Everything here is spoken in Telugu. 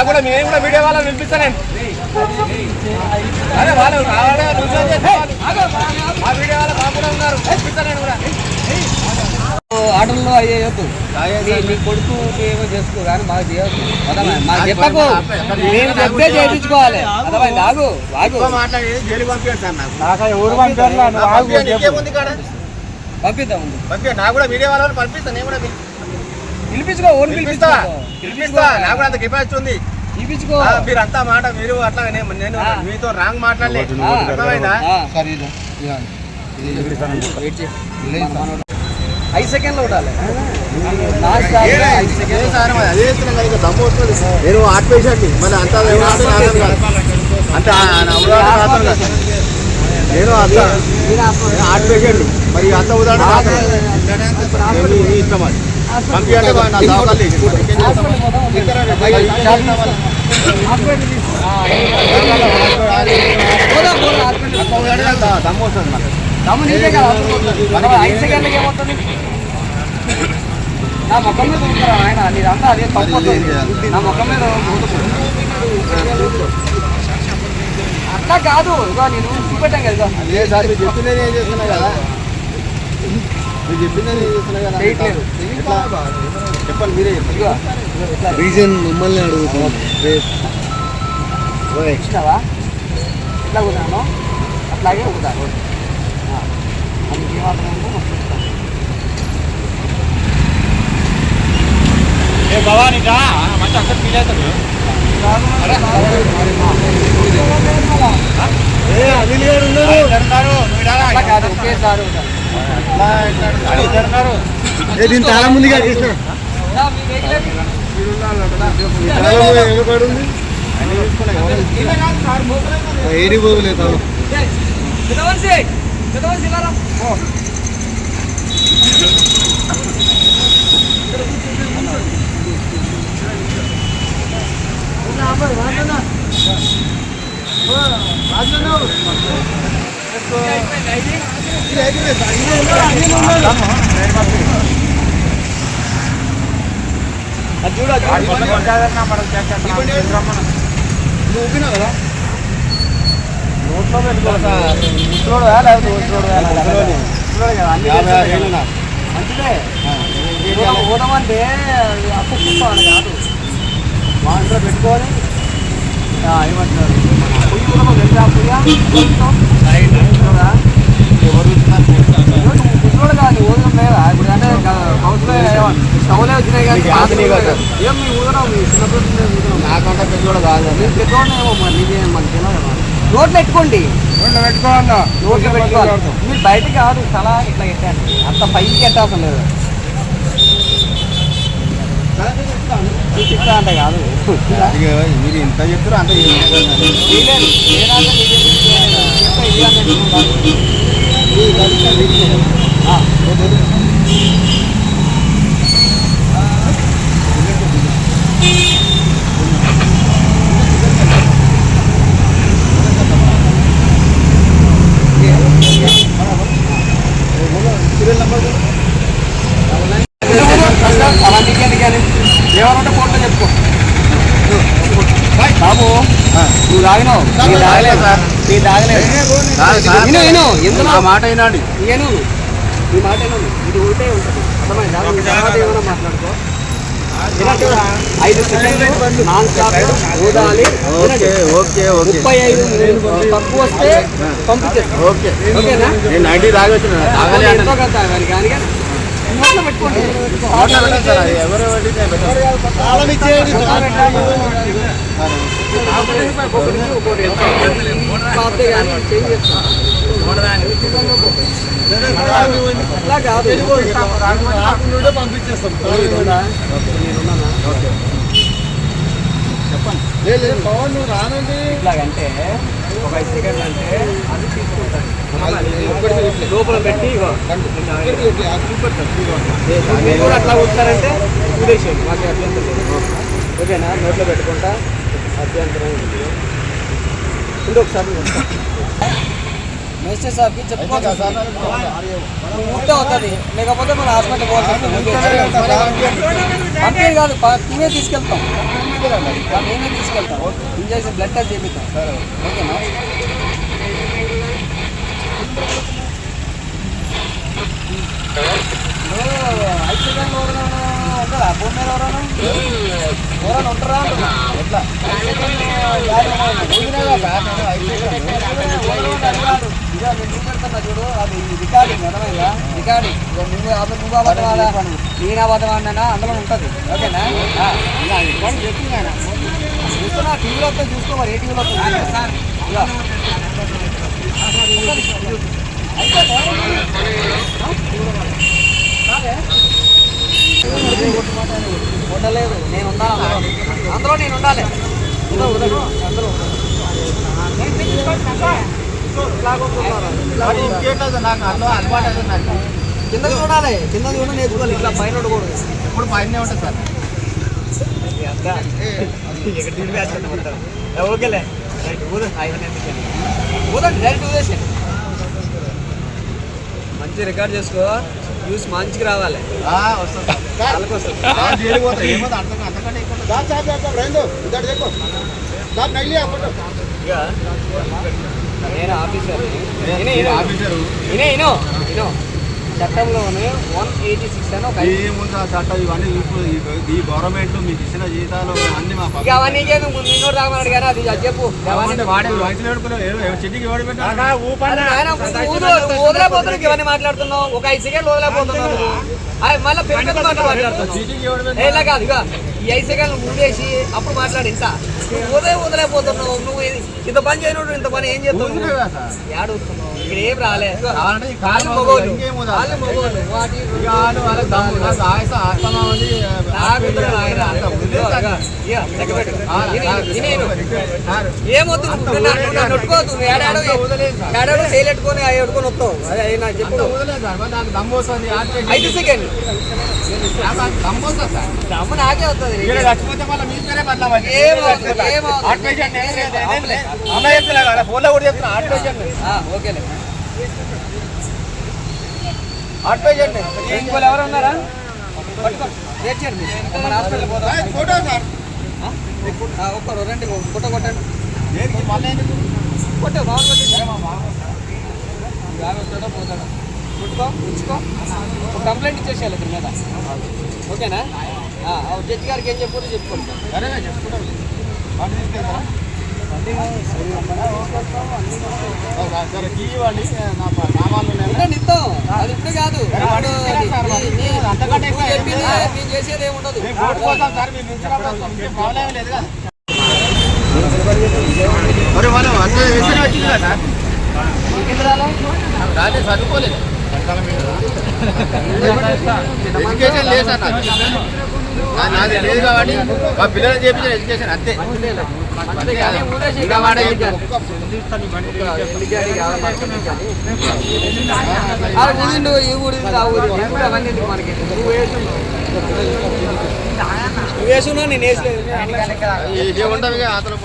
కూడా మేము కూడా వీడియో వాళ్ళని వినిపిస్తానండి. అదే వాళ్ళు మా వీడియో వాళ్ళు బాగా కూడా ఉన్నారు, వినిపిస్తానండి కూడా. ఆటల్లో అయ్యేయొద్దు, నీ కొడుకు ఏమో చేసుకో కానీ మాకు చేయొద్దు. మాకు చెప్పకు, మేము చెప్తే చేయించుకోవాలి. అర్థమైంది? ఆగు ఆగు మాట్లాడేది జైలు పంపిస్తాను. పంపిద్దాం, నాకు కూడా మీడియా వాళ్ళని పంపిస్తాను. నేను కూడా పిలిపించుకో, పిలిపిస్తా. నాకు కూడా అంత కెపాసిటీ ఉంది. పిలిపించుకో. మీరు అంతా మాట మీరు అట్లా నేను మీతో రాంగ్ మాట్లాడలేదు. అర్థమైందా? 5 సెకండ్లు ఉండాలి. దమ్ము వస్తుంది. నేను ఆర్ట్ పేషెంట్ మళ్ళీ అంత అంత నేను ఆర్ట్ పేషెంట్ మరి అంత ఉదాహరణ ఇష్టం. అది పంపించండి. దమ్ము వస్తుంది. దమ్ము నీకే కదా. 5 సెకండ్లకి ఏమవుతుంది? నా ముఖం మీద ఉంటారా ఆయన? నీదంతా అదే తప్పు. నా ముఖం మీద అట్లా కాదు. ఇగో నేను చూపెట్టాం కదా. అదే సార్ మీరు చెప్పిందే నేను చేస్తున్నా కదా. మీరు చెప్పిందే నేను చేస్తున్నా కదా. చెప్పండి మీరే. రీజన్ మిమ్మల్ని అడుగుతాను. ఇచ్చినావా? ఎట్లా కుదాను అట్లాగే కుదాను. అందుకే మాత్రం భవానీ మంచి అక్కడ ఫీల్ అవుతాడు. దీని చాలా ముందుగా చేసిన ఏడి పోగలేదు. ఊపినా కదా నోట్లో మంచిదే. ఊదమంటే అప్పు చూసుకోవాలి కాదు. వాటిలో పెట్టుకొని ఏమంటున్నారు పొయ్యి కూడా తెలుసా? ఎవరు కుట్రోడు కాదు, ఊదడం లేదా? ఇప్పుడు అంటే హౌస్లో స్టవ్లే వచ్చినాయి కానీ ఏం మీ ఊదడం మీ చిన్నప్పుడు నాకంటే పెద్దోడు కాదు. మీరు పెద్దోడే ఏమో మరి నీకేం మనకి తెలియదు. నోట్లో పెట్టుకోండి, నోట్లో పెట్టుకోవాలి. మీరు బయటకి కాదు, తల ఇట్లా పెట్టండి. అంత పైకి పెట్టాల్సిన లేదు. చెప్తా అంటే కాదు. మీరు ఇంత చెప్తారు అంత ఏమన్నా ఫోటో చెప్పుకో బాబు. నువ్వు తాగినావు, నీ తాగలేదు సార్, నీ తాగలేదు. ఎందుకు ఆ మాట అయినాడు. నేను ఈ మాట అయినాడు. ఇది ఉంటే ఉంటుంది. అర్థమైందా? ఏమైనా మాట్లాడుకో. 5 సెకండ్లు నాన్ స్టాప్ ఊదాలి. 35 తక్కువ వస్తే పంపించేస్తాను. ఓకేనా? నేను 90 తాగొచ్చిన ఎంతో కదా తాగాలి కానీ నోట్లో పెట్టుకోండి. ఎవరు అట్లా కాదు, పంపించేస్తాం. రానండి. ఇట్లాగంటే ఒక 5 సెకండ్లు అంటే అది తీసుకుంటాను. లోపల పెట్టి కూడా అట్లా ఉంటారంటే ఉద్దేశం మాకు అభ్యంతరం లేదు. ఓకేనా? నోట్లో పెట్టుకుంటా అభ్యంతరం ఉంది. ఒకసారి మెజిస్ట్రేట్ సార్కి చెప్పుకోవచ్చు నువ్వు ఉంటే అవుతుంది లేకపోతే మన హాస్పిటల్ పోవాల్సి పంపేది కాదు మేమే తీసుకెళ్తాం మేమే తీసుకెళ్తాం ఇంజక్షన్ బ్లడ్ టెస్ట్ చేపిస్తాం ఓకేనా ఐసీయూలో ఉంటారా భూమి మీద ఎవరైనా ఉంటారా ఎట్లా చూడు అది రికార్డింగ్ అర్థమైందా రికార్డింగ్ నువ్వు అబద్ధవాడా నేను అబద్ధవాడినా అందులో ఉంటుంది ఓకేనా చూస్తున్నా టీవీలో వస్తే చూసుకో మరి ఏ టీవీలో వస్తుంది ఉండలేదు నేను ఉండాలి అందులో నేను ఉండాలి అందరూ కింద చూడాలి కింద చూడ నేర్చుకోవాలి ఇట్లా పైన ఉండకూడదు ఇప్పుడు పైన ఉంటుంది సార్ ఓకేలే పోదండి డైరెక్ట్ ఉద్దేశం మంచి రికార్డ్ చేసుకో న్యూస్ మంచిగా రావాలి నేను ఆఫీసర్ చట్టంలోనే 186 అని ఒక చట్టం ఇవన్నీ ఈ గవర్నమెంట్ మీకు ఇచ్చిన జీతాలు అన్ని మా అవన్నీ నిన్నోడు రామన్నాడు కానీ అది చెప్పు వదిలేపోతున్నావు ఇవన్నీ మాట్లాడుతున్నావు ఒక 5 సెకండ్లు వదిలేపోతున్నావు మళ్ళీ పెద్ద మాట్లాడుతున్నావు ఇలా కాదు ఇక ఈ 5 సెకండ్లు ముందేసి అప్పుడు మాట్లాడు ఇంత వదిలేపోతున్నావు నువ్వు ఇంత పని చేయను ఇంత పని ఏం చేస్తున్నావు ఏడుస్తున్నావు ఇక్కడ ఏం రాలేదు ఏమొద్దు నొట్టుకోవద్దు ఏడాడో చేయలేట్టుకొని ఎడుకొని వస్తావు అదే నాకు చెప్పు 5 సెకండ్ దమ్ము నాకే వస్తుంది ఫోన్లో కూడా చెప్తున్నా ఓకేలే ఇంకోళ్ళు ఎవరు ఉన్నారా మన హాస్పిటల్ పోతాం ఫోటో సార్ ఒక్కరు రండి ఫోటో కొట్టండి కొట్టే బాగుంటాడో పోతాడో కొట్టుకో ఉంచుకో కంప్లైంట్ ఇచ్చేసేయాలి ఇతని మీద ఓకేనా జడ్జి గారికి ఏం చెప్పారో చెప్పుకోండి ఇస్తాం అది ఇప్పుడు కాదు మేము చేసేది ఏమి ఉండదు చదువుకోలేదు ఎడ్యుకేషన్ లేదు సార్ నాది లేదు కాబట్టి మా పిల్లలు చేపించిన ఎడ్యుకేషన్ అంతే వేసున్నా నేను వేసలేదు ఏముంటావు అతను